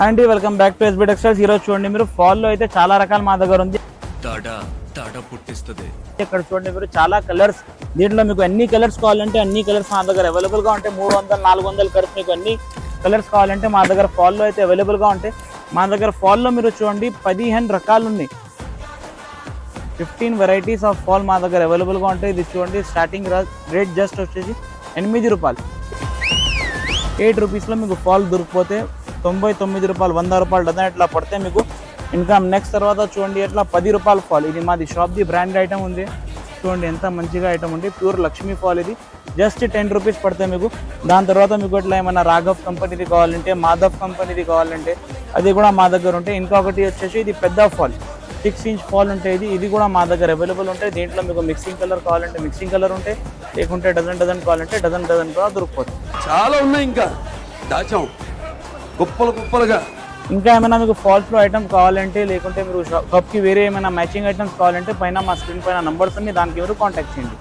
అండి welcome back to SB textiles. ఈరోజు చూడండి మీరు ఫాల్ లో అయితే చాలా రకాల మా దగ్గర ఉంది. ఇక్కడ చూడండి మీరు చాలా కలర్స్, దీంట్లో మీకు అన్ని కలర్స్ కావాలంటే అన్ని కలర్స్ మా దగ్గర అవైలబుల్ గా ఉంటాయి. 300-400 కలర్స్ మీకు అన్ని కలర్స్ కావాలంటే మా దగ్గర ఫాల్ లో అయితే అవైలబుల్ గా ఉంటాయి. మా దగ్గర ఫాల్ లో మీరు చూడండి 15 రకాలు ఉన్నాయి. 15 వెరైటీస్ ఆఫ్ ఫాల్ మా దగ్గర అవైలబుల్ గా ఉంటాయి. ఇది చూడండి స్టార్టింగ్ రేట్ జస్ట్ వచ్చేసి 8 రూపాయలు. 8 రూపీస్లో మీకు ఫాల్ దొరికిపోతే 99 రూపాయలు, 100 రూపాయలు డజన్ ఇట్లా పడితే మీకు ఇన్కమ్. నెక్స్ట్ తర్వాత చూడండి ఇట్లా 10 రూపాయల ఫాల్, ఇది మాది షాప్ది బ్రాండ్ ఐటమ్ ఉంది. చూడండి ఎంత మంచిగా ఐటమ్ ఉంది, ప్యూర్ లక్ష్మీ ఫాల్. ఇది జస్ట్ 10 రూపీస్ పడతాయి మీకు. దాని తర్వాత మీకు ఇట్లా ఏమైనా రాఘవ్ కంపెనీది కావాలంటే, మాధవ్ కంపెనీది కావాలంటే అది కూడా మా దగ్గర ఉంటాయి. ఇంకొకటి వచ్చేసి ఇది పెద్ద ఫాల్, 6 ఇంచ్ ఫాల్ ఉంటాయి. ఇది కూడా మా దగ్గర అవైలబుల్ ఉంటాయి. దీంట్లో మీకు మిక్సింగ్ కలర్ కావాలంటే మిక్సింగ్ కలర్ ఉంటాయి, లేకుంటే డజన్ కావాలంటే డజన్ కూడా దొరికిపోతుంది. చాలా ఉన్నాయి, ఇంకా దాచాం కుప్పలుగా. ఇంకా ఏమైనా మీకు ఫాల్స్ లో ఐటమ్స్ కావాలంటే, లేకుంటే మీరు షాప్కి వేరే ఏమైనా మ్యాచింగ్ ఐటమ్స్ కావాలంటే పైన మా స్క్రీన్ పైన నంబర్స్ ఉన్నాయి, దానికి మీరు కాంటాక్ట్ చేయండి.